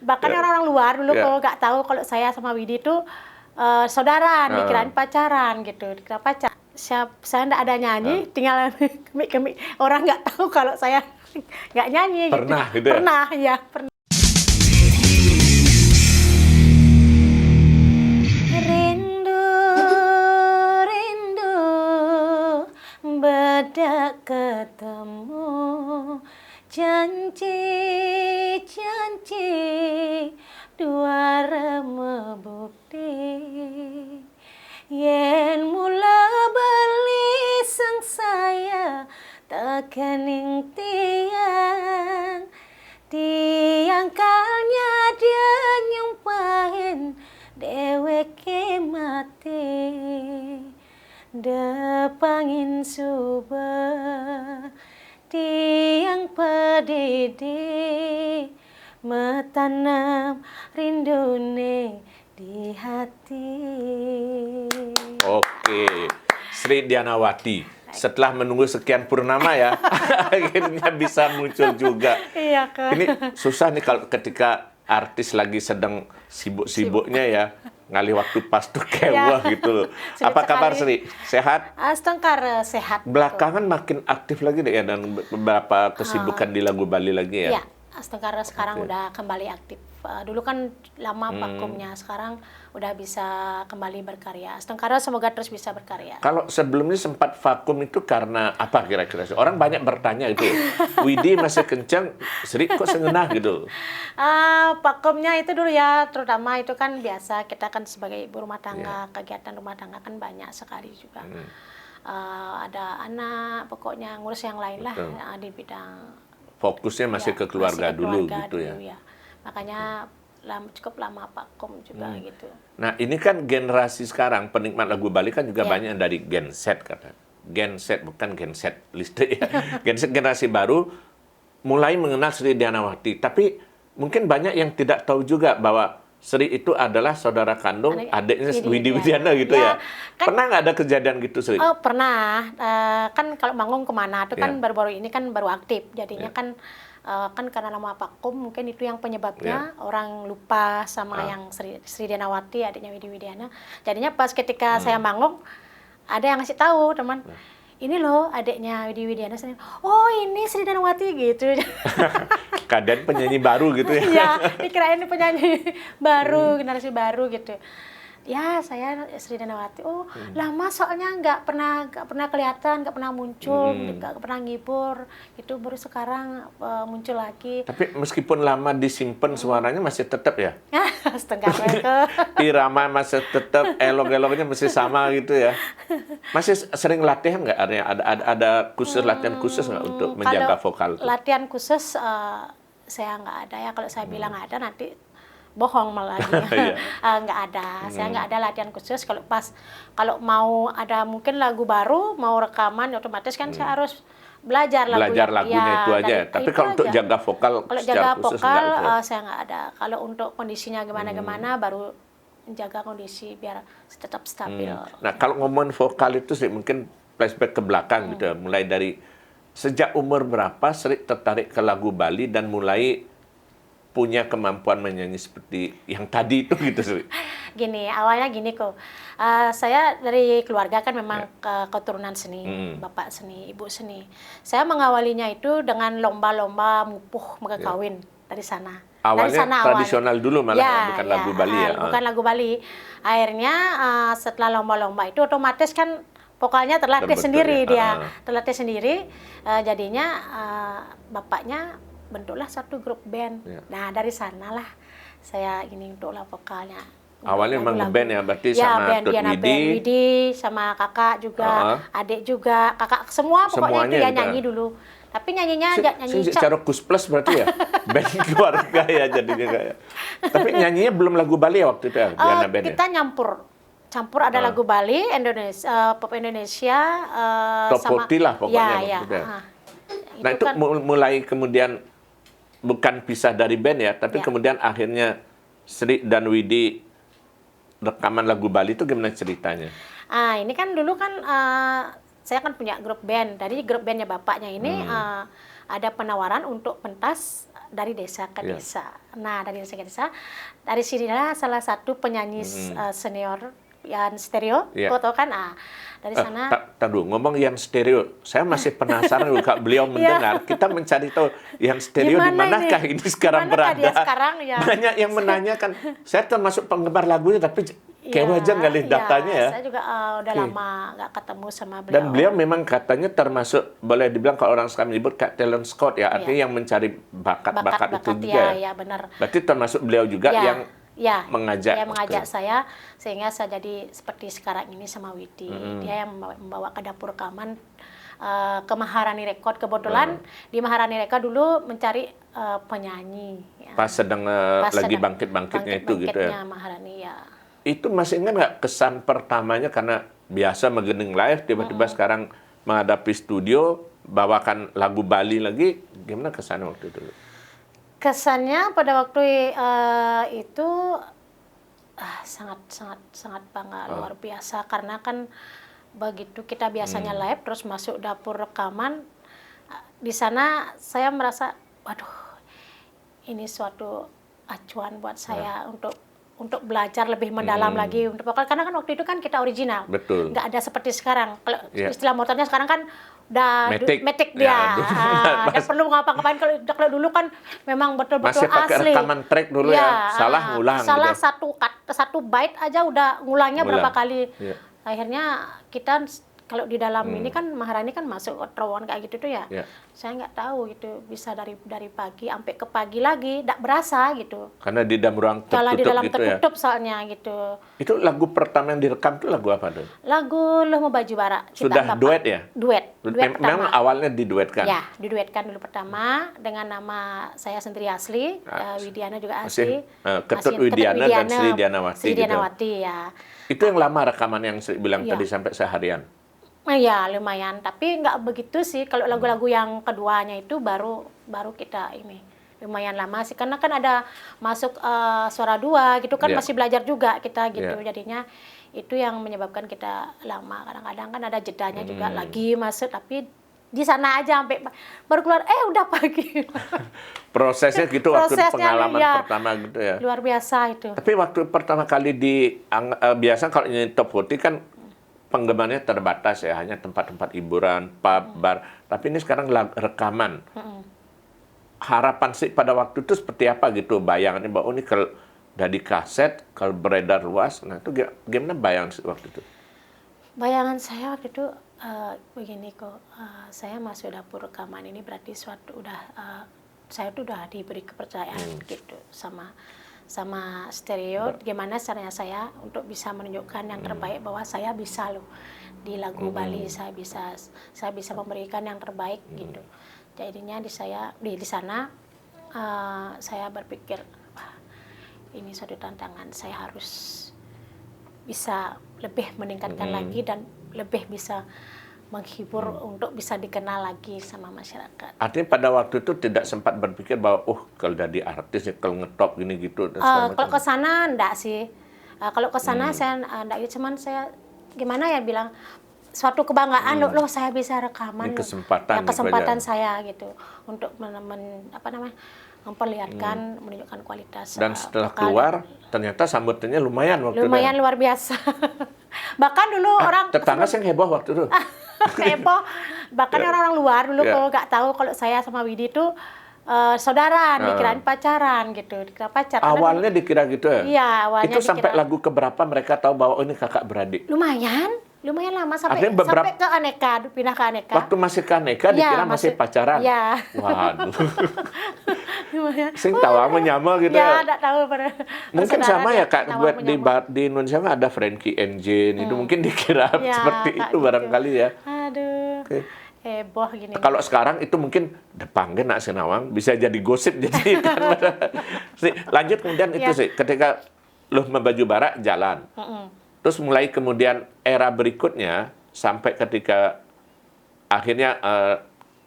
Bahkan orang-orang luar dulu kalau nggak tahu kalau saya sama Widi itu saudara, dikirain pacaran gitu, dikira pacar. Saya nggak ada nyanyi, tinggal kemik-kemik. Orang nggak tahu kalau saya nggak nyanyi. Pernah gitu ya? Pernah, ya. Pernah. Rindu, rindu, bedak ketemu, janji, janji, dua reme bukti. Yen mula bali sang saya tekening tiang, tiang kalnya dia nyumpahin deweke mati, depangin suba tiang pedidi, metanam rindune di hati. Oke, Sri Dianawati. Setelah menunggu sekian purnama ya, akhirnya bisa muncul juga. Iya, Kak. Ini susah nih kalau ketika artis lagi sedang sibuk-sibuknya ya, ngalih waktu pas tuh kewah gitu. Apa kabar Sri? Sehat? Astengkar sehat. Belakangan makin aktif lagi deh ya, dan beberapa kesibukan di lagu Bali lagi ya? Iya, Astengkar sekarang udah kembali aktif. Dulu kan lama vakumnya, sekarang udah bisa kembali berkarya. Astengkar semoga terus bisa berkarya. Kalau sebelumnya sempat vakum itu karena apa kira-kira? Orang banyak bertanya itu. Widi masih kencang, Sri kok sengenah gitu? Vakumnya itu dulu ya, terutama itu kan biasa kita kan sebagai ibu rumah tangga, kegiatan rumah tangga kan banyak sekali juga. Ada anak, pokoknya ngurus yang lain lah di bidang. Fokusnya masih ke keluarga dulu gitu ya. Makanya cukup lama vakum juga gitu. Nah ini kan generasi sekarang penikmat lagu Bali kan juga banyak yang dari Gen Z kata. Gen Z bukan Gen Z listrik ya. Gen Z generasi baru mulai mengenal Sri Dianawati. Tapi mungkin banyak yang tidak tahu juga bahwa Sri itu adalah saudara kandung adiknya Widi Widiana gitu ya. Kan, pernah nggak ada kejadian gitu Sri? Oh pernah. Kan kalau manggung kemana itu kan baru-baru ini kan baru aktif. Jadinya kan karena lama vakum mungkin itu yang penyebabnya orang lupa sama yang Sri Dianawati adiknya Widi Widiana. Jadinya pas ketika saya manggung ada yang ngasih tahu teman, ini loh adiknya Widi Widiana. Oh ini Sri Dianawati gitu. Kadang penyanyi baru gitu ya? Iya, dikirain penyanyi baru, generasi baru gitu. Ya, saya Sri Dianawati. Oh, lama soalnya nggak pernah kelihatan, nggak pernah muncul, nggak pernah ngibur. Itu baru sekarang muncul lagi. Tapi meskipun lama disimpan suaranya masih tetap ya? Setengah itu. Irama masih tetap, elok-eloknya masih sama gitu ya? Masih sering latihan nggak? Ada khusus latihan khusus nggak untuk menjaga vokal? Latihan khusus saya nggak ada ya. Kalau saya bilang ada nanti bohong malah nggak ada. Saya nggak ada latihan khusus. Kalau mau ada mungkin lagu baru mau rekaman otomatis kan saya harus belajar lagunya itu aja. Tapi kalau untuk jaga vokal kalau jaga vokal saya nggak ada. Kalau untuk kondisinya gimana baru menjaga kondisi biar tetap stabil. Nah kalau ngomongin vokal itu sih mungkin flashback ke belakang gitu ya. Mulai dari sejak umur berapa Sri tertarik ke lagu Bali dan mulai punya kemampuan menyanyi seperti yang tadi itu gitu Sri? Gini, awalnya gini kok. Saya dari keluarga kan memang keturunan seni, bapak seni, ibu seni. Saya mengawalinya itu dengan lomba-lomba mupuh kawin dari sana. Awalnya dari sana tradisional dulu malah bukan lagu Bali ya? Bukan lagu Bali. Akhirnya setelah lomba-lomba itu otomatis kan vokalnya terlatih sendiri terlatih sendiri. Jadinya bapaknya bentuklah satu grup band. Nah dari sanalah saya ini untuklah vokalnya. Awalnya memang ngeband ya, berarti sama Tut Widi, sama kakak juga, adik juga, kakak semua pokoknya itu ya nyanyi dulu. Tapi nyanyinya nyanyi secara Kus Plus berarti ya, band keluarga ya jadinya kayak. Tapi nyanyinya belum lagu Bali ya waktu itu ya, Diana band kita campur ada lagu Bali, Indonesia, pop Indonesia, sama lah pokoknya. Nah itu kan mulai kemudian bukan pisah dari band ya, tapi kemudian akhirnya Sri dan Widi rekaman lagu Bali itu gimana ceritanya? Ini kan dulu kan saya kan punya grup band. Dari grup bandnya bapaknya ini ada penawaran untuk pentas dari desa ke desa. Nah, dari desa ke desa, dari sinilah salah satu penyanyi senior Yan Stereo, foto kan, dari sana. Tak dulu, ngomong Yan Stereo, saya masih penasaran kalau beliau mendengar. Kita mencari tahu Yan Stereo di manakah ini sekarang berada. Dia sekarang, ya. Banyak yang menanyakan. Saya termasuk penggemar lagunya, tapi kayak wajar nggak lihat datanya ya. Saya juga udah lama nggak ketemu sama beliau. Dan beliau memang katanya termasuk, boleh dibilang kalau orang sekarang menyebut kayak talent scout ya, artinya yang mencari bakat-bakat itu juga. Ya, benar. Berarti termasuk beliau juga yang mengajak saya sehingga saya jadi seperti sekarang ini sama Widi. Dia yang membawa ke dapur rekaman ke Maharani Record. Kebetulan di Maharani Record dulu mencari penyanyi. Ya. Pas sedang lagi bangkit-bangkitnya itu gitu ya. Maharani, ya. Itu masih ingat nggak kesan pertamanya karena biasa Megening Live tiba-tiba sekarang menghadapi studio bawakan lagu Bali lagi, gimana kesannya waktu itu? Kesannya pada waktu itu sangat bangga, luar biasa, karena kan begitu kita biasanya live terus masuk dapur rekaman, di sana saya merasa waduh, ini suatu acuan buat saya untuk belajar lebih mendalam lagi untuk vokal, karena kan waktu itu kan kita original. Betul. Nggak ada seperti sekarang. Kalau istilah motornya sekarang kan udah matic dia. Nggak perlu ngapa-ngapain. Kalau dulu kan memang betul-betul asli. Masih pakai rekaman track dulu ya. Salah ngulang. Salah gitu. satu byte aja udah ngulangnya berapa kali. Ya. Akhirnya kita kalau di dalam ini kan Maharani kan masuk terowongan kayak gitu tuh ya. Saya nggak tahu gitu, bisa dari pagi sampai ke pagi lagi, nggak berasa gitu. Karena di dalam ruang tertutup kalau di dalam gitu tertutup ya. Soalnya gitu. Itu lagu pertama yang direkam itu lagu apa tuh? Lagu Loh Mau Baju Bara. Sudah duet ya? Duet Memang pertama. awalnya diduetkan? Ya, diduetkan dulu pertama dengan nama saya sendiri asli, Widiana juga asli. Ketut Widiana dan Sri Dianawati. Sri Dianawati ya. Itu yang lama rekaman yang saya bilang tadi sampai seharian? Ya lumayan, tapi nggak begitu sih. Kalau lagu-lagu yang keduanya itu baru kita ini lumayan lama sih, karena kan ada masuk suara dua gitu kan, masih belajar juga kita gitu. Jadinya itu yang menyebabkan kita lama. Kadang-kadang kan ada jedanya juga lagi masuk, tapi di sana aja sampai baru keluar udah pagi. Prosesnya gitu. Waktu pengalaman pertama gitu ya. Luar biasa itu. Tapi waktu pertama kali biasa kalau ini Top 40 kan penggemarnya terbatas ya, hanya tempat-tempat hiburan, pub, bar. Tapi ini sekarang rekaman. Harapan sih pada waktu itu seperti apa gitu? Bayangannya bahwa ini kalau dari kaset, kalau beredar luas, nah itu gimana bayangan waktu itu? Bayangan saya waktu itu begini kok, saya masuk dapur rekaman ini berarti saya tuh udah diberi kepercayaan gitu sama Stereo, gimana caranya saya untuk bisa menunjukkan yang terbaik, bahwa saya bisa loh di lagu Bali, saya bisa memberikan yang terbaik gitu. Jadinya di sana saya berpikir, wah, ini suatu tantangan, saya harus bisa lebih meningkatkan lagi dan lebih bisa menghibur untuk bisa dikenal lagi sama masyarakat. Artinya pada waktu itu tidak sempat berpikir bahwa kalau jadi artis ya, kalau ngetop gini gitu. Kalau ke sana enggak sih. Kalau ke sana saya enggak, cuman saya gimana ya bilang suatu kebanggaan loh saya bisa rekaman. Ini kesempatan saya gitu untuk memperlihatkan, menunjukkan kualitas. Dan setelah keluar ternyata sambutannya lumayan waktu itu. Lumayan luar biasa. Bahkan dulu orang tetangga yang heboh waktu itu. Heboh. Bahkan orang-orang luar dulu kalau nggak tahu kalau saya sama Widi itu saudara, dikirain pacaran gitu, dikira pacar. Awalnya dikira gitu ya? Iya, awalnya itu sampai lagu keberapa mereka tahu bahwa ini kakak beradik? Lumayan lama sampai ke Aneka, pindah ke Aneka. Waktu masih ke Aneka dikira masih pacaran? Iya. Waduh. Sing tahu menyama gitu ya? Ya, enggak tahu pada. Mungkin sama ya Kak, buat di Indonesia kan ada Frankie Engine, itu mungkin dikira seperti itu barangkali ya. Aduh. Heboh gini. Kalau sekarang itu mungkin depannya nak Sinawang bisa jadi gosip jadi kan. Lanjut kemudian itu sih ketika Loh Mau Baju Bara jalan. Terus mulai kemudian era berikutnya sampai ketika akhirnya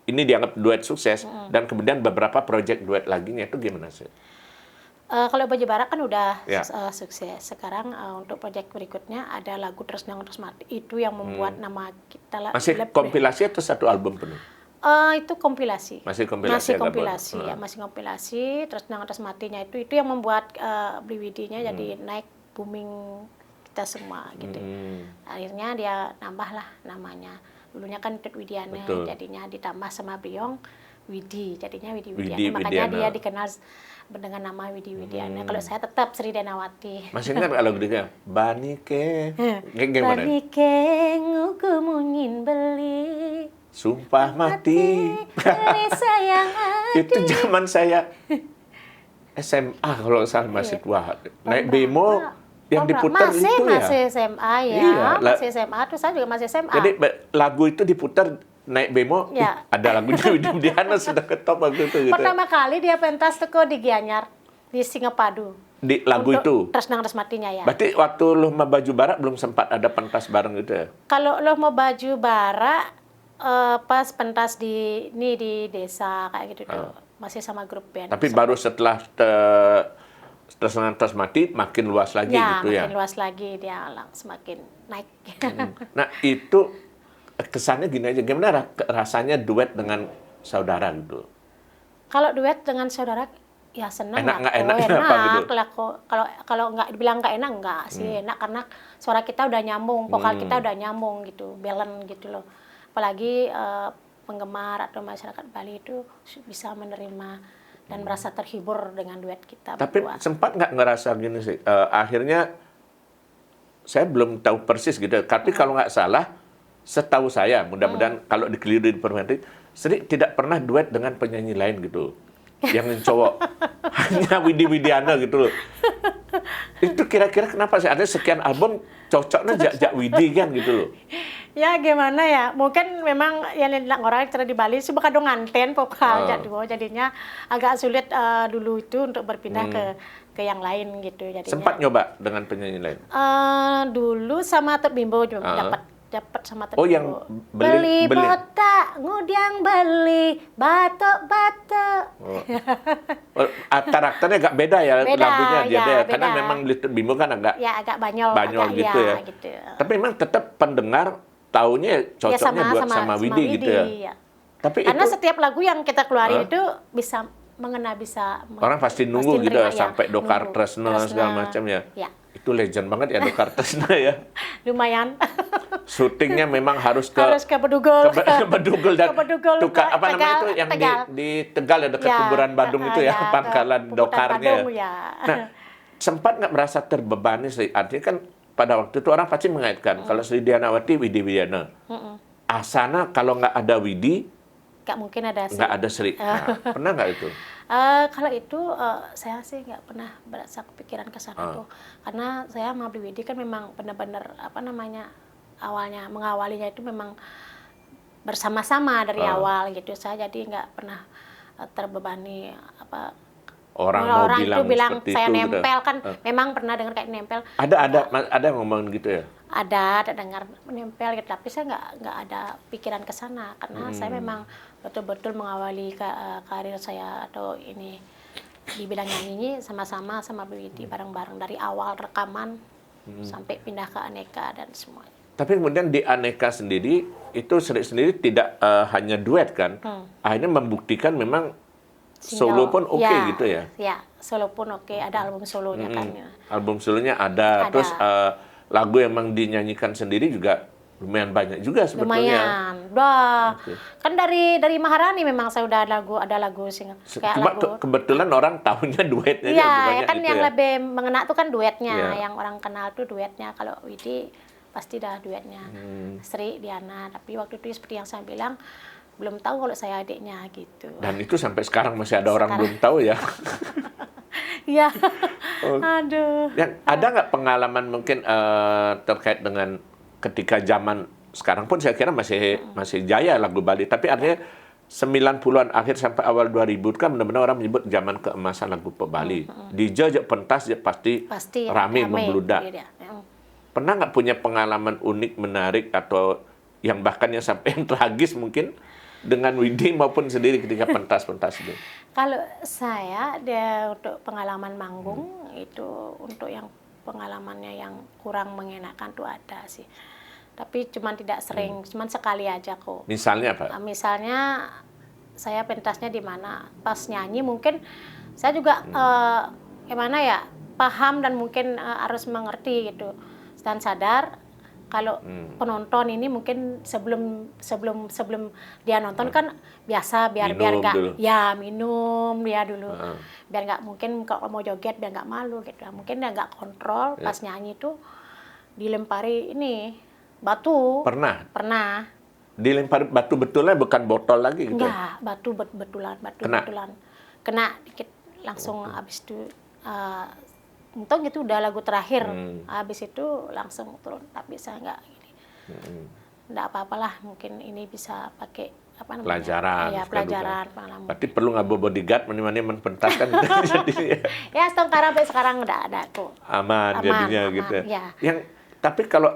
ini dianggap duet sukses dan kemudian beberapa proyek duet laginya itu gimana sih? Kalau Baju Bara kan udah sukses. Sekarang untuk proyek berikutnya ada lagu Terus Nang Terus Mati. Itu yang membuat nama kita masih kompilasi atau satu album penuh? Itu kompilasi. Masih kompilasi Masih album. kompilasi ya, masih kompilasi. Terus Nang Atas Matinya itu yang membuat Beli Widinya jadi naik booming kita semua gitu. Akhirnya dia nambahlah namanya. Dulunya kan Tut Widiana, Betul. jadinya ditambah sama Beyong Widi, jadinya Widi Widi Widiana. Makanya Widiana. dia dikenal dengan nama Widi Widiana. Kalau saya tetap Sri Danawati. Masih ingat kalau gitu Banike. Gimana? Banike ngukumungin beli. Sumpah mati. Beli sayang Itu zaman saya SMA kalau salah masih tua. Naik bemo yang diputar masih, itu ya. Masih SMA ya, Iya, masih SMA. Terus saya juga masih SMA. Jadi lagu itu diputar naik bemo, Ya. ada lagunya Widi Widiana sudah ketop waktu itu gitu. Pertama kali dia pentas teko di Gianyar, di Singapadu. Di lagu Untuk itu. Terus Nang Atas Matinya ya. Berarti waktu lu sama Baju Barak belum sempat ada pentas bareng gitu ya? Kalau lo mau baju bara, pas pentas di desa kayak gitu tuh, masih sama grup band. Tapi baru setelah Terus Mati makin luas lagi ya, gitu ya? makin luas lagi dia semakin naik. Nah itu kesannya gini aja, gimana rasanya duet dengan saudara gitu? Kalau duet dengan saudara, ya senang Enak lah. nggak? Oh, Enak enak kenapa gitu? lah kok. Kalau nggak dibilang nggak enak, nggak sih enak karena suara kita udah nyambung, vokal kita udah nyambung gitu, balance gitu loh. Apalagi penggemar atau masyarakat Bali itu bisa menerima dan merasa terhibur dengan duet kita Tapi berdua. sempat nggak ngerasa gini sih, akhirnya saya belum tahu persis gitu, tapi kalau nggak salah, setahu saya, mudah-mudahan kalau dikeliru di Permendikbud, Sri tidak pernah duet dengan penyanyi lain gitu. Yang cowok, hanya Widi Widiana gitu loh. Itu kira-kira kenapa sih? Ada sekian album, cocoknya Jak Widi kan gitu loh. Ya gimana ya, mungkin memang yang bilang orang cara di Bali sih bukan dong nganten vokal jadinya agak sulit dulu itu untuk berpindah ke yang lain gitu jadinya. Sempat nyoba dengan penyanyi lain? Dulu sama Tet Bimbo juga dapat sama Tet Oh, Bimbo. yang beli beli. botak, ngudiang beli batok-batok. Karakternya agak beda ya Beda, lagunya dia, ya, karena beda. memang Little Bimbo kan agak Ya agak banyol agak, gitu ya. gitu. Tapi memang tetap pendengar taunya cocoknya buat sama Widi gitu ya. ya. Tapi Karena itu setiap lagu yang kita keluarin itu bisa mengena, bisa orang pasti nunggu gitu nerima, ya, sampai Dokar nunggu. Tresna segala macam ya. Ya, Itu legend banget ya Dokar Tresna ya. lumayan. Syutingnya memang harus ke Harus ke Bedugul. ke Bedugul dan Ke Bedugul, tukar apa namanya Tegal, itu yang Tegal. di Tegal ya, dekat Ya, kuburan Badung itu ya, ke pangkalan Puputan Dokarnya. Badung, ya. Nah, sempat nggak merasa terbebani sih? Artinya kan pada waktu itu orang pasti mengaitkan kalau Sri Danawati Widi Widiana. Asana kalau nggak ada Widi, Nggak mungkin ada sih. nggak ada Sri. Nah, pernah nggak itu? Kalau itu saya sih nggak pernah berasa kepikiran ke sana tuh, karena saya sama Beli Widi kan memang benar-benar apa namanya awalnya mengawalinya itu memang bersama-sama dari awal gitu. Saya jadi nggak pernah terbebani apa Orang mau itu bilang seperti saya itu, nempel gitu. kan memang pernah dengar kayak nempel. Ada yang ngomong gitu ya? Ada dengar menempel gitu, tapi saya nggak ada pikiran ke sana karena saya memang betul-betul mengawali karir saya atau ini di bidang nyanyi ini sama-sama sama Beli Widi bareng-bareng dari awal rekaman sampai pindah ke Aneka dan semuanya. Tapi kemudian di Aneka sendiri itu sendiri tidak hanya duet kan? Akhirnya membuktikan memang solo pun oke gitu ya? Ya, solo pun oke. Ada album solonya kan. Album solonya ada. Terus lagu yang memang dinyanyikan sendiri juga lumayan banyak juga sebetulnya. Lumayan. Wah, kan dari Maharani memang saya udah ada lagu kayak Cuma lagu. kebetulan orang tahunya duetnya Iya, lebih banyak kan gitu yang ya. lebih mengena tuh kan duetnya, Iya. yang orang kenal tuh duetnya. Kalau Widi pasti dah duetnya Sri Diana. Tapi waktu itu seperti yang saya bilang belum tahu kalau saya adiknya gitu. Dan itu sampai sekarang masih ada orang belum tahu ya. Iya. Aduh. Dan ada nggak pengalaman mungkin terkait dengan ketika zaman sekarang pun saya kira masih jaya lagu Bali, tapi artinya 90-an akhir sampai awal 2000 kan benar-benar orang menyebut zaman keemasan lagu pop Bali. Di jejak pentas ya pasti rame membludak. Iya. Pernah nggak punya pengalaman unik, menarik atau yang bahkan yang sampai yang tragis mungkin dengan Widi maupun sendiri ketika pentas-pentas itu? Kalau saya untuk pengalaman manggung itu untuk yang pengalamannya yang kurang mengenakan tuh ada sih. tapi cuman tidak sering, cuman sekali aja kok. Misalnya apa? Misalnya saya pentasnya di mana, pas nyanyi mungkin saya juga gimana ya, paham dan mungkin harus mengerti gitu dan sadar kalau penonton ini mungkin sebelum dia nonton kan biasa biar Minum nggak dulu. ya minum dia dulu biar nggak, mungkin kalau mau joget biar nggak malu gitu, mungkin dia nggak kontrol pas nyanyi tuh dilempari ini batu. Pernah Dilempar batu betulnya, bukan botol lagi gitu ya? enggak, batu betulan Kena? kena dikit langsung. Habis itu untung itu udah lagu terakhir. Habis itu langsung turun, tapi saya nggak gini. Nggak apa-apalah, mungkin ini bisa pakai apa namanya? Pelajaran. Ya, pelajaran, pengalaman. Berarti perlu nggak bawa bodyguard, mana-mana menpentas kan jadi Ya, sampai sekarang udah ada kok. aman jadinya aman, gitu. ya. Tapi kalau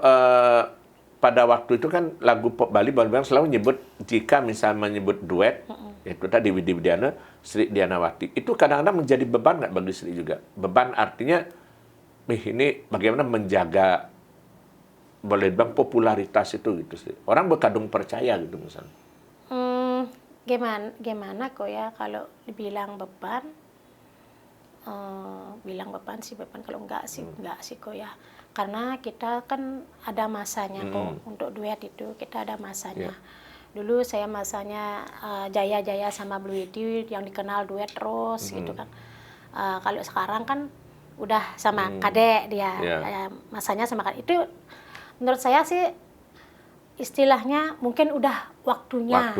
pada waktu itu kan lagu pop Bali Bang selalu nyebut, jika misalnya menyebut duet, itu tadi Widi Widiana, Sri Dianawati, itu kadang-kadang menjadi beban nggak bagi Sri juga? Beban artinya, ini bagaimana menjaga, boleh dibilang popularitas itu gitu sih. Orang berkadung percaya gitu misalnya. Gimana kok ya kalau dibilang beban, bilang beban kalau enggak sih kok ya, karena kita kan ada masanya kok untuk duet itu, kita ada masanya. Dulu saya masanya Jaya sama Blue Widi yang dikenal duet terus gitu kan. Kalau sekarang kan udah sama Kadek dia, masanya sama Kadek itu menurut saya sih istilahnya mungkin udah waktunya.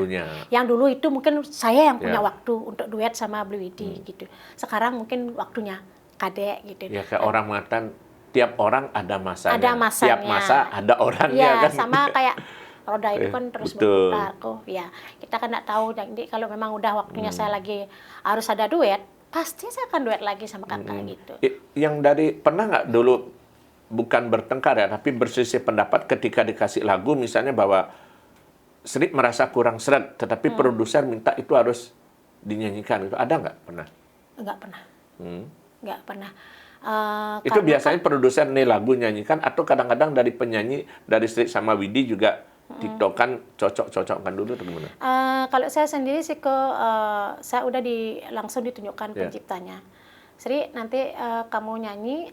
Yang dulu itu mungkin saya yang punya waktu untuk duet sama Blue Widi gitu. Sekarang mungkin waktunya Kadek gitu. Ya, kayak orang mengatakan tiap orang ada masanya. Ada masanya. Tiap masa ada orangnya ya, kan. sama kayak roda itu kan terus berputar kok. Ya, kita kan nggak tahu. Jadi kalau memang udah waktunya saya lagi harus ada duet, pasti saya akan duet lagi sama kakak gitu. Yang dari pernah nggak dulu, bukan bertengkar ya, tapi berselisih pendapat ketika dikasih lagu misalnya bahwa Sri merasa kurang seret, tetapi produser minta itu harus dinyanyikan, itu ada nggak pernah? Nggak pernah. Nggak pernah. Itu biasanya kan produser nih lagu nyanyikan, atau kadang-kadang dari penyanyi, dari Sri sama Widi juga tiktokan, cocok-cocokkan dulu atau gimana? Kalau saya sendiri sih saya udah langsung ditunjukkan penciptanya. Sri, nanti kamu nyanyi,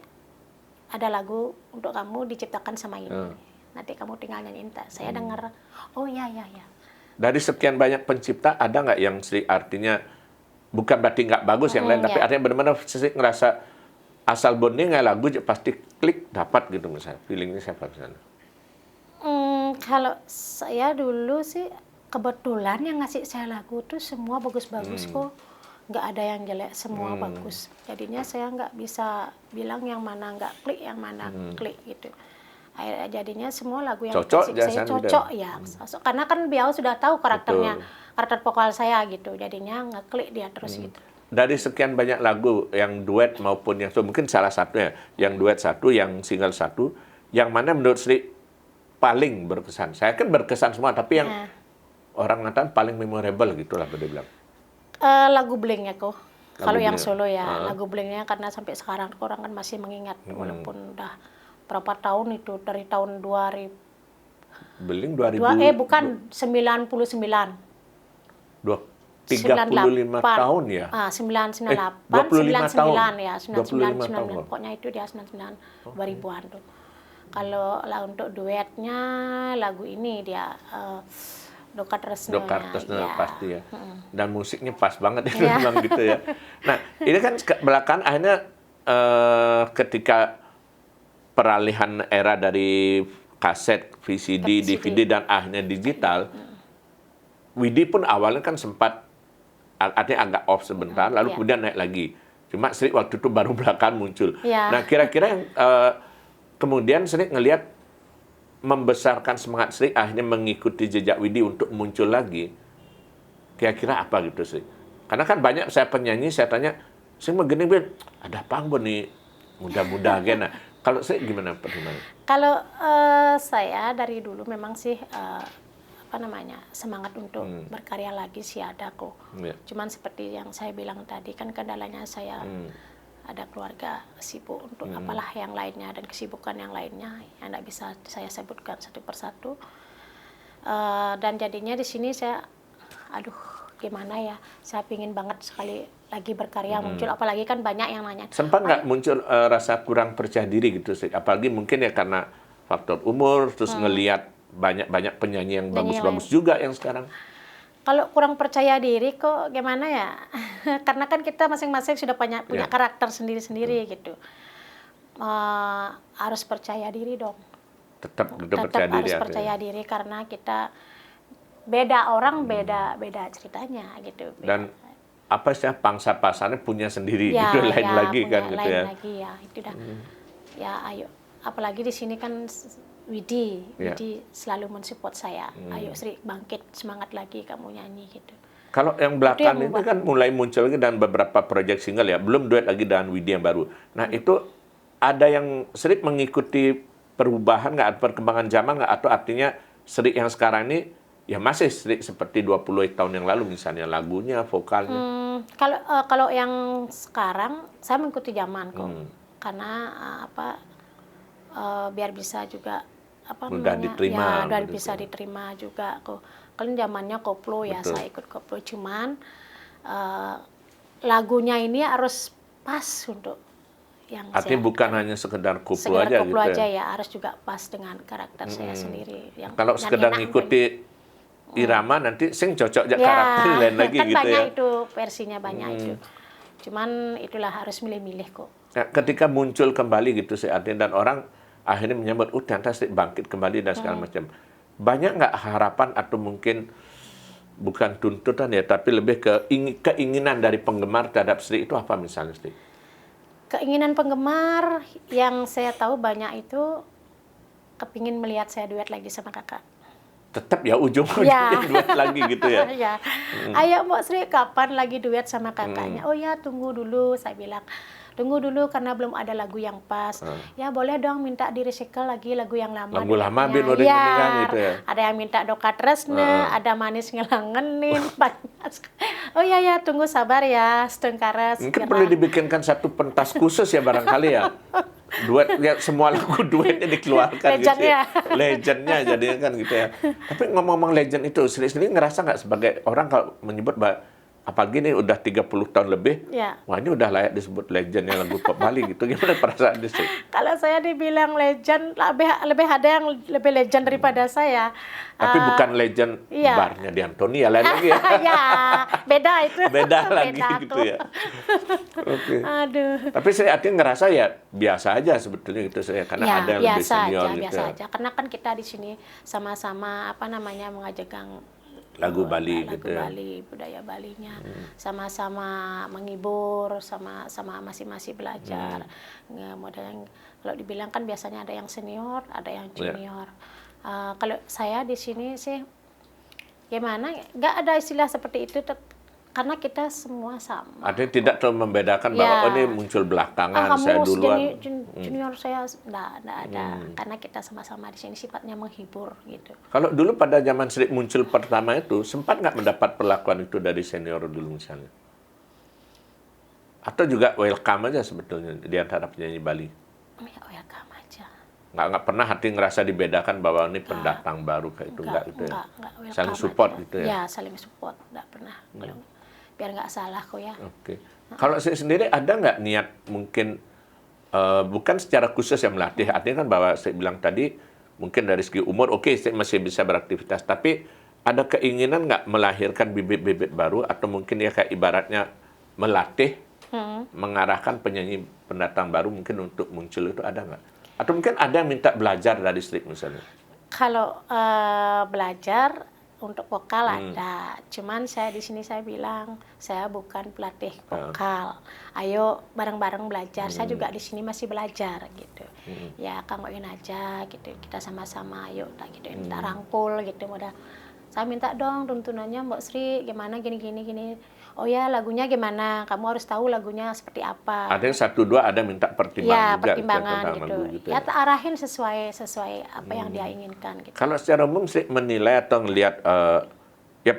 ada lagu untuk kamu diciptakan sama ini. Nanti kamu tinggal nyanyiin. Saya dengar, oh ya. Dari sekian banyak pencipta, ada nggak yang Sri artinya, bukan berarti nggak bagus yang lain, tapi artinya benar-benar Sri ngerasa asal bonding nggak lagu pasti klik dapat gitu misalnya, feelingnya siapa misalnya? Kalau saya dulu sih kebetulan yang ngasih saya lagu tuh semua bagus-bagus kok, nggak ada yang jelek, semua bagus. Jadinya saya nggak bisa bilang yang mana nggak klik, yang mana klik gitu. Jadinya semua lagu yang cocok, saya cocok ya, karena kan beliau sudah tahu karakternya, karakter vokal saya gitu, jadinya ngeklik dia terus gitu. Dari sekian banyak lagu yang duet maupun yang mungkin salah satunya, yang duet satu, yang single satu, yang mana menurut Sri paling berkesan? Saya kan berkesan semua, tapi yang orang mengatakan paling memorable gitulah boleh bilang. Lagu Blingnya kok. Kalau yang solo ya, lagu Blingnya karena sampai sekarang orang kan masih mengingat walaupun udah berapa tahun itu, dari tahun 2000. Bling 2000. Bukan 99. 35 tahun ya? 998, 25 tahun. 99 ya, 25 tahun. Pokoknya itu dia 99, 2000-an tuh. Kalau untuk duetnya lagu ini dia Dokar Tresno ya. Pasti ya. Dan musiknya pas banget itu memang gitu ya. Nah, ini kan belakangan akhirnya ketika peralihan era dari kaset, VCD, DVD dan akhirnya digital, Widi pun awalnya kan sempat artinya agak off sebentar, lalu kemudian naik lagi. Cuma Sri waktu itu baru belakangan muncul. Nah, kira-kira yang kemudian Sri ngelihat membesarkan semangat Sri akhirnya mengikuti jejak Widi untuk muncul lagi. Kira-kira apa gitu Sri? Karena kan banyak saya penyanyi, saya tanya, Sri mau gini, ada apa nih muda-muda gen. Nah, kalau Sri gimana pertimbangan? Kalau saya dari dulu memang sih semangat untuk berkarya lagi sih ada kok. Cuman seperti yang saya bilang tadi kan kendalanya saya ada keluarga sibuk untuk apalah yang lainnya dan kesibukan yang lainnya yang tidak bisa saya sebutkan satu persatu. Dan jadinya di sini saya, aduh gimana ya, saya pingin banget sekali lagi berkarya muncul, apalagi kan banyak yang nanya. Sempat nggak muncul rasa kurang percaya diri gitu sih? Apalagi mungkin ya karena faktor umur, terus ngelihat banyak penyanyi yang bagus-bagus juga yang sekarang. Kalau kurang percaya diri kok gimana ya? Karena kan kita masing-masing sudah punya karakter sendiri-sendiri gitu. Harus percaya diri dong. Tetap Tetap harus percaya diri karena kita beda orang, beda ceritanya gitu. Dan apa sih pangsa pasarnya punya sendiri gitu, lain lagi kan gitu ya. Lain lagi ya, itu dah. Ya ayo, apalagi di sini kan Widi selalu mensupport saya. Ayo Sri, bangkit, semangat lagi kamu nyanyi gitu. Kalau yang belakang itu kan mulai muncul lagi dan beberapa proyek single ya, belum duet lagi dengan Widi yang baru. Nah itu ada yang Sri mengikuti perubahan nggak, perkembangan zaman nggak, atau artinya Sri yang sekarang ini ya masih Sri seperti 20 tahun yang lalu misalnya lagunya, vokalnya? Kalau yang sekarang saya mengikuti zaman kok, karena biar bisa juga mudah diterima, dan bisa diterima juga kok. Kan zamannya koplo ya, saya ikut koplo, cuman lagunya ini harus pas untuk yang artinya bukan hanya sekedar koplo aja koplo gitu aja ya, harus juga pas dengan karakter saya sendiri. Yang kalau sekedar ngikuti irama nanti sing cocok aja karakter lain lagi kan gitu banyak ya. Itu versinya banyak itu. Cuman itulah harus milih-milih kok. Nah, ketika muncul kembali gitu sih artinya, dan orang akhirnya menyambut, ternyata Sri bangkit kembali dan segala macam. Banyak nggak harapan atau mungkin bukan tuntutan ya, tapi lebih ke keinginan dari penggemar terhadap Sri itu apa misalnya Sri? Keinginan penggemar yang saya tahu banyak itu kepingin melihat saya duet lagi sama kakak. Tetap ya ujung-ujungnya duet lagi gitu ya? Ya. Ayo Mbak Sri, kapan lagi duet sama kakaknya? Oh ya, tunggu dulu, saya bilang. Tunggu dulu karena belum ada lagu yang pas. Ya boleh dong minta di recycle lagi lagu yang lama. Lagu lama biar udah kan gitu ya. Ada yang minta Doka Tresna, ada Manis Ngelangenin, banyak. Oh ya tunggu sabar ya, Stengkares. Mungkin perlu dibikinkan satu pentas khusus ya barangkali ya. Duet ya, semua lagu duetnya dikeluarkan gitu ya. Legendnya jadinya kan gitu ya. Tapi ngomong-ngomong legend itu, sendiri ngerasa nggak sebagai orang kalau menyebut apalagi ini udah 30 tahun lebih, wah ini udah layak disebut legend yang lagu pop Bali gitu. Gimana perasaan di sini? Kalau saya dibilang legend, lebih ada yang lebih legend daripada saya. Tapi bukan legend barnya di Antonia, lain lagi ya. Ya, beda itu. Beda lagi gitu ya. Oke. Aduh. Tapi saya artinya ngerasa ya biasa aja sebetulnya gitu saya, karena ada yang lebih senior gitu. Biasa aja. Karena kan kita di sini sama-sama mengajarkan lagu Bali lagu gitu ya. Bali, budaya Balinya, sama-sama menghibur, sama masing-masing belajar. Model kalau dibilang kan biasanya ada yang senior, ada yang junior. Kalau saya di sini sih gimana? Nggak ada istilah seperti itu, karena kita semua sama. Artinya tidak terlalu membedakan bahwa ini muncul belakangan, saya duluan. Junior saya nggak ada, karena kita sama-sama di sini sifatnya menghibur gitu. Kalau dulu pada zaman Sri muncul pertama itu, sempat nggak mendapat perlakuan itu dari senior dulu misalnya? Atau juga welcome aja sebetulnya di antara penyanyi Bali? Ya welcome aja. Nggak pernah hati ngerasa dibedakan bahwa ini pendatang baru kayak itu, nggak gitu ya? Enggak, saling support aja. Gitu ya? Ya, saling support, nggak pernah. Biar nggak salah kok ya. Oke. Kalau saya sendiri ada nggak niat mungkin bukan secara khusus yang melatih, artinya kan bahwa saya bilang tadi mungkin dari segi umur saya masih bisa beraktivitas, tapi ada keinginan nggak melahirkan bibit-bibit baru atau mungkin ya kayak ibaratnya melatih, mengarahkan penyanyi pendatang baru mungkin untuk muncul itu ada nggak? Atau mungkin ada yang minta belajar dari Sri misalnya? Kalau belajar untuk vokal ada, cuman saya di sini saya bilang saya bukan pelatih vokal. Ayo bareng-bareng belajar. Saya juga di sini masih belajar gitu. Ya kangoin aja gitu. Kita sama-sama ayo tak gitu. Minta rangkul gitu. Saya minta dong tuntunannya Mbak Sri gimana gini. Oh ya lagunya gimana? Kamu harus tahu lagunya seperti apa. Ada yang 1-2 ada minta pertimbangan ya, juga. Pertimbangan gitu. Ya arahin sesuai apa yang dia inginkan. Gitu. Kalau secara umum sih menilai atau ngelihat ya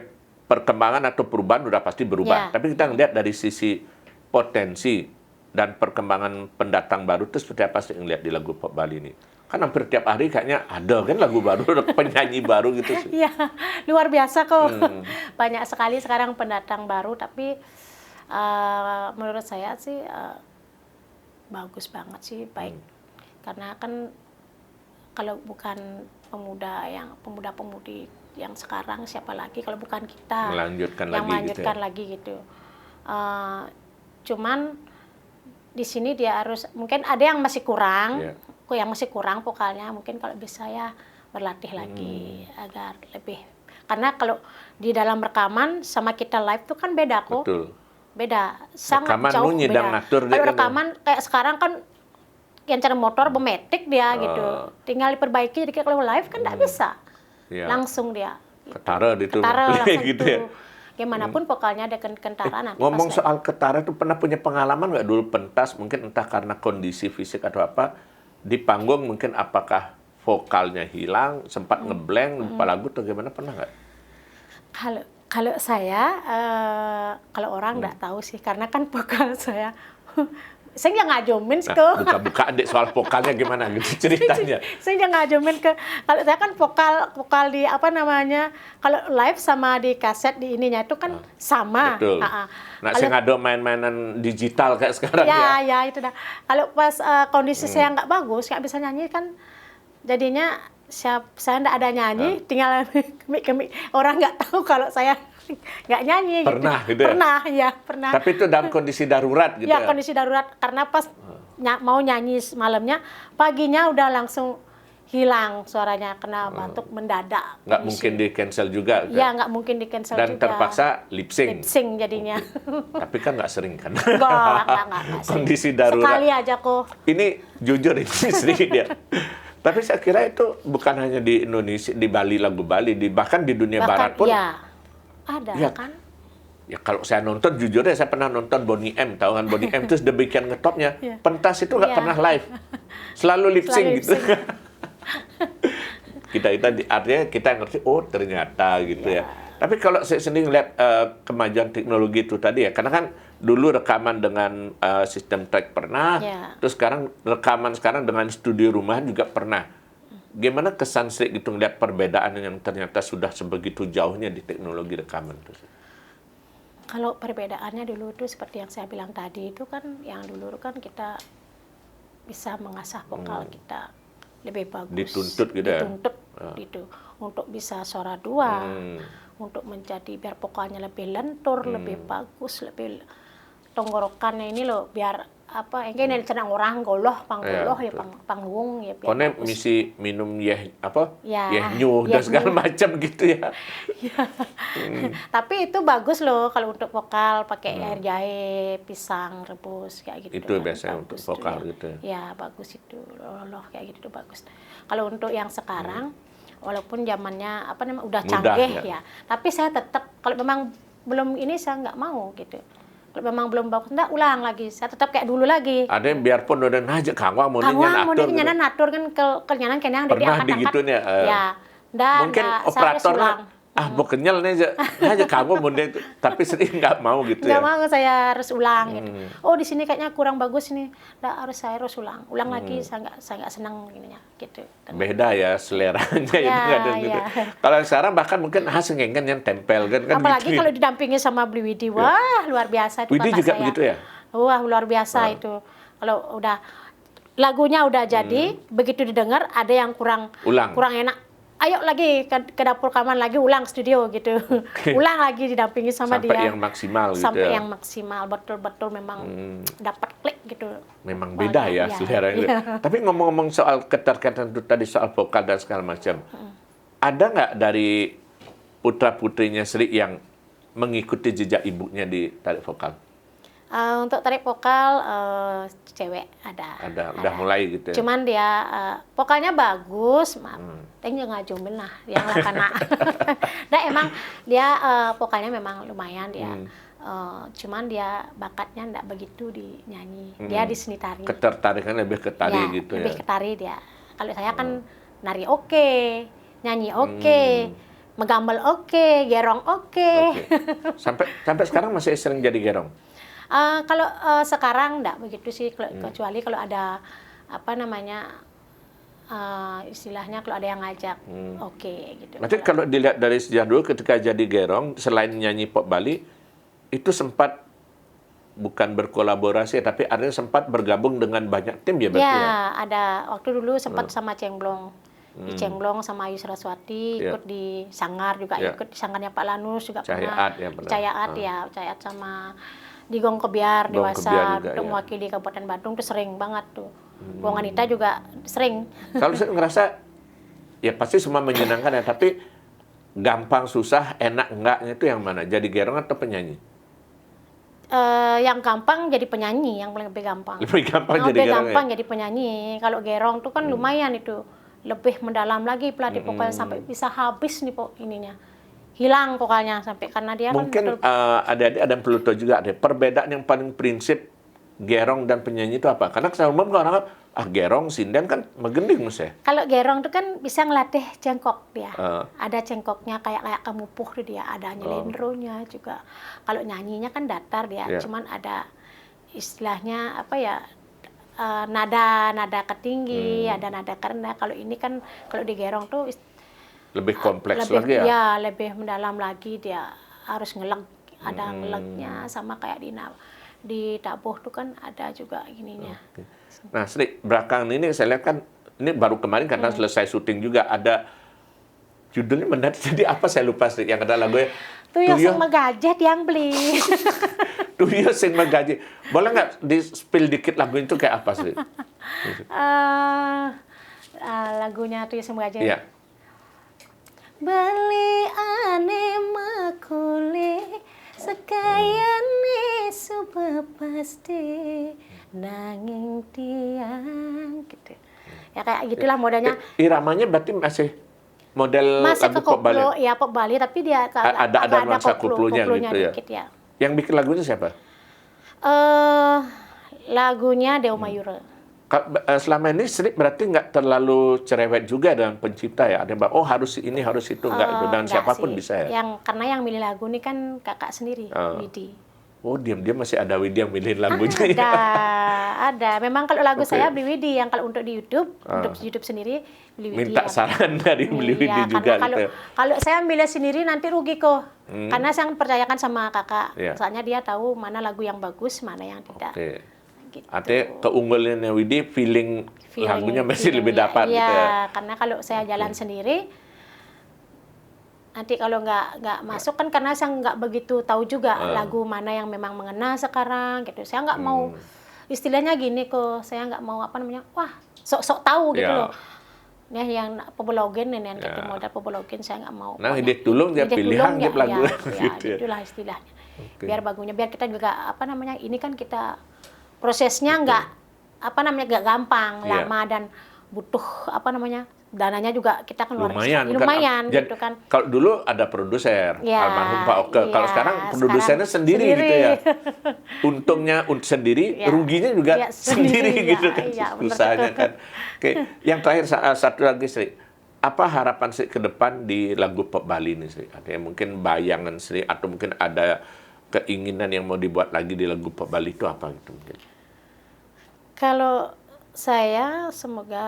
perkembangan atau perubahan udah pasti berubah. Tapi kita ngelihat dari sisi potensi dan perkembangan pendatang baru itu seperti apa sih ngeliat di lagu pop Bali ini? Kan hampir tiap hari kayaknya ada kan lagu baru, ada penyanyi baru gitu sih. Iya, luar biasa kok. Banyak sekali sekarang pendatang baru, tapi menurut saya sih bagus banget sih, baik. Karena kan kalau bukan pemuda-pemudi yang sekarang, siapa lagi kalau bukan kita yang melanjutkan lagi gitu. Cuman di sini dia harus, mungkin ada yang masih kurang, yang masih kurang vokalnya, mungkin kalau bisa ya berlatih lagi agar lebih, karena kalau di dalam rekaman sama kita live tuh kan beda kok. Betul. Beda, sangat rekaman jauh beda. Kalau rekaman kayak sekarang kan yang cara motor bemetik dia gitu, tinggal diperbaiki. Jadi kalau live kan nggak bisa, langsung dia ketara gitu, gitu ya. Gimana pun vokalnya ada kentara nanti. Ngomong soal ketara itu pernah punya pengalaman nggak dulu pentas, mungkin entah karena kondisi fisik atau apa, di panggung mungkin apakah vokalnya hilang, sempat ngeblank, lupa lagu atau gimana, pernah nggak? Kalau saya, kalau orang nggak tahu sih, karena kan vokal saya nggak ngajumin ke. Buka-buka deh soal vokalnya gimana gitu ceritanya. Saya nggak ngajumin ke. Kalau saya kan vokal di apa namanya, kalau live sama di kaset di ininya itu kan sama. Betul. Nah, saya nggak ada main-mainan digital kayak sekarang ya. Ya itu dah. Kalau pas kondisi saya nggak bagus, nggak bisa nyanyi kan, jadinya saya nggak ada nyanyi, tinggal kemik orang nggak tahu kalau saya nggak nyanyi. Pernah gitu ya? Pernah. Tapi itu dalam kondisi darurat gitu ya? Ya, kondisi darurat. Karena pas mau nyanyi malamnya, paginya udah langsung hilang suaranya, kena batuk mendadak. Nggak mungkin di-cancel juga? Iya, nggak mungkin di-cancel juga. Dan terpaksa lip-sync? Lip-sync jadinya. Tapi kan nggak sering kan? Enggak. Kondisi darurat. Sekali aja kok. Ini jujur ini istri dia. Tapi saya kira itu bukan hanya di Indonesia, di Bali, lagu Bali, bahkan di dunia barat pun. Iya. Ada kan? Ya kalau saya nonton, jujur ya saya pernah nonton Boney M, tahu kan Boney M itu demikian ngetopnya. Pentas itu nggak pernah live, selalu lip sync gitu. Artinya kita ngerti, oh ternyata gitu ya. Tapi kalau saya sendiri lihat kemajuan teknologi itu tadi ya, karena kan dulu rekaman dengan sistem track pernah, terus sekarang rekaman dengan studio rumahan juga pernah. Gimana kesan Sri gitu ngeliat perbedaan yang ternyata sudah sebegitu jauhnya di teknologi rekaman itu? Kalau perbedaannya dulu itu seperti yang saya bilang tadi, itu kan yang dulu kan kita bisa mengasah vokal kita lebih bagus. Dituntut gitu ya? Dituntut gitu. Untuk bisa suara dua, untuk menjadi biar vokalnya lebih lentur, lebih bagus, lebih tenggorokannya ini loh, biar apa yang ini cenang orang goloh panggoloh ya panggung ya biar konek misi minum nyuh dan segala macam gitu ya. Tapi itu bagus loh kalau untuk vokal, pakai air jahe, pisang rebus kayak gitu. Itu biasanya untuk vokal gitu ya. Ya bagus itu loh kayak gitu bagus. Kalau untuk yang sekarang walaupun zamannya apa namanya udah canggih ya, tapi saya tetap kalau memang belum ini saya nggak mau gitu. Kalau memang belum bagus, enggak ulang lagi. Saya tetap kayak dulu lagi. Ada yang biarpun udah najak kangwang mau nyanyi natur kan kenyanan kenang dari angkat-angkat. Pernah ya. Dan mungkin operator mau kenyal nih aja kamu mending, tapi sering nggak mau gitu ya. Nggak mau, saya harus ulang gitu. Oh di sini kayaknya kurang bagus nih, saya harus ulang lagi, saya nggak senang gininya gitu. Beda ya seleranya gitu. Kalau sekarang bahkan mungkin senggengan yang tempel kan. Apalagi gitu. Kalau didampingi sama Bli Widi, wah luar biasa itu. Widi juga begitu ya? Wah luar biasa itu. Kalau udah lagunya udah jadi, begitu didengar ada yang kurang enak. Ayo lagi ke dapur rekaman lagi, ulang studio gitu. Ulang lagi didampingi sama dia. Sampai yang maksimal gitu. Sampai yang maksimal, betul-betul memang dapat klik gitu. Memang beda ya selera gitu. Tapi ngomong-ngomong soal keterkaitan itu tadi soal vokal dan segala macam. Ada nggak dari putra-putrinya Sri yang mengikuti jejak ibunya di tarik vokal? Untuk tarik vokal cewek ada. Udah mulai gitu ya. Cuman dia vokalnya bagus, tengnya ngajumin lah yang kena. Nah emang dia vokalnya memang lumayan dia. Cuman dia bakatnya enggak begitu di nyanyi. Dia di seni tari. Ketertarikan lebih ke tari gitu ya. Lebih ke tari dia. Kalau saya kan nari oke, nyanyi oke. Megambel oke, gerong oke. Sampai sekarang masih sering jadi gerong? Kalau sekarang enggak begitu sih, kecuali kalau ada apa namanya istilahnya kalau ada yang ngajak, oke gitu. Berarti kalau dilihat dari sejarah dulu ketika jadi Gerong, selain nyanyi pop Bali, itu sempat bukan berkolaborasi, tapi ada sempat bergabung dengan banyak tim ya berarti ya? Ya, ada. Waktu dulu sempat sama Cengblong. Di Cengblong sama Ayu Saraswati, ikut di Sanggar juga, ikut di Sanggarnya Pak Lanus juga pernah. Cahyaat ya, Cahyaat sama di Gong Kebiar Dewasa untuk mewakili Kabupaten Badung tuh sering banget tuh. Gong Anita juga sering. Kalau saya ngerasa, ya pasti semua menyenangkan ya, tapi gampang, susah, enak, enggaknya itu yang mana? Jadi Gerong atau penyanyi? Yang gampang jadi penyanyi, yang paling lebih gampang. Lebih gampang jadi lebih Gerong gampang ya? jadi penyanyi. Kalau Gerong tuh kan lumayan itu. Lebih mendalam lagi pelatih vokalnya sampai bisa habis nih ininya. Hilang vokalnya sampai karena dia mungkin adik-adik ada yang perlu tahu juga deh, perbedaan yang paling prinsip Gerong dan penyanyi itu apa? Karena secara umum orang Gerong, sinden kan megending mas ya. Kalau Gerong itu kan bisa ngelatih cengkok dia. Ada cengkoknya kayak kemupuh dia, ada nyelendronya juga. Kalau nyanyinya kan datar dia, cuman ada istilahnya apa ya, nada ketinggi, ada nada kerendah. Kalau ini kan kalau di Gerong tuh lebih kompleks lagi ya? Ya, lebih mendalam lagi, dia harus ngelek, ada ngeleknya sama kayak di tabuh tuh kan ada juga ininya. Nah, Sri, belakangan ini saya lihat kan, ini baru kemarin karena selesai syuting juga, ada judulnya menarik, jadi apa saya lupa Sri, yang ada lagunya Tuyo Sing Megajet yang beli. Tuyo Sing Megajet. Boleh nggak di-spill dikit lagu itu kayak apa Sri? Lagunya Tuyo Sing Megajet. Iya. Beli ane makuli sekayane suba pasti nanging tiang gitu. Ya kayak gitulah modalnya. Iramanya berarti masih model lagu ke pop Bali? Ya pop Bali, tapi dia ada nuansa koplonya gitu ya? Dikit, ya. Yang bikin lagunya siapa? Lagunya Deo Mayura. Selama ini Sri berarti nggak terlalu cerewet juga dengan pencipta ya? Ada yang bilang, oh harus ini, harus itu, nggak, dan siapapun sih. bisa ya? Karena yang milih lagu ini kan kakak sendiri, Widi. Oh, diam-diam masih ada Widi yang milih lagunya. Ada. Memang kalau lagu saya beli Widi, yang kalau untuk di YouTube, untuk YouTube sendiri beli Widi. Minta saran dari beli Widi juga gitu. Kalau saya milih sendiri nanti rugi kok. Karena saya percayakan sama kakak. Soalnya dia tahu mana lagu yang bagus, mana yang tidak. Gitu. Artinya keunggulannya Widi, feeling lagunya masih lebih dapat gitu ya? Karena kalau saya jalan sendiri, nanti kalau nggak masuk kan karena saya nggak begitu tahu juga lagu mana yang memang mengena sekarang gitu. Saya nggak mau istilahnya gini kok, saya nggak mau apa namanya, wah sok-sok tahu gitu loh. Ya yang pebologen nih, yang gitu modal pebologen saya nggak mau. Nah, hidup tulung dia pilihan gitu lagu. Ya, itulah istilahnya. Biar bagunya, biar kita juga apa namanya, ini kan kita prosesnya nggak nggak gampang, lama dan butuh apa namanya, dananya juga kita kan lumayan gitu kan. Kalau dulu ada produser, almarhum Pak Oke. Kalau sekarang produsernya sendiri gitu ya. Untungnya sendiri, ruginya juga sendiri gitu kan. Susahnya kan. Oke, yang terakhir satu lagi Sri. Apa harapan Sri ke depan di lagu pop Bali ini Sri? Ada yang mungkin bayangan Sri atau mungkin ada keinginan yang mau dibuat lagi di lagu pop Bali itu apa gitu mungkin? Kalau saya semoga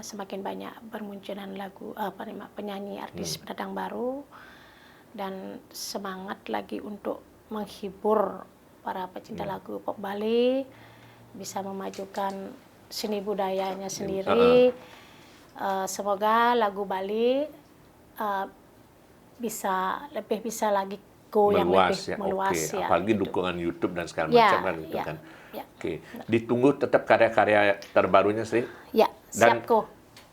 semakin banyak bermunculan lagu penyanyi artis pendatang baru, dan semangat lagi untuk menghibur para pecinta lagu pop Bali, bisa memajukan seni budayanya sendiri. Semoga lagu Bali bisa lagi yang lebih meluas ya. Apalagi gitu. Dukungan YouTube dan segala macam kan itu kan. Oke, ditunggu tetap karya-karya terbarunya Sri. Ya, siap kok.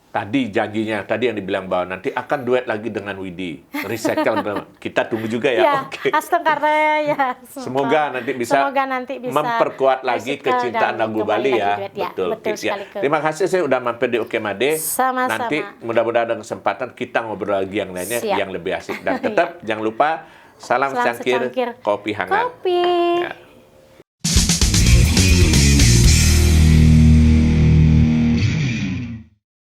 Tadi janjinya, tadi yang dibilang bahwa nanti akan duet lagi dengan Widi. Recycle, kita tunggu juga ya. Oke. Ya. Semoga nanti bisa memperkuat lagi kecintaan lagu Bali ya. Betul sekali. Terima kasih saya udah mampir di Oke Made. Sama-sama. Nanti mudah-mudahan ada kesempatan kita ngobrol lagi yang lainnya yang lebih asik. Dan tetap jangan lupa salam cangkir kopi hangat. Kopi.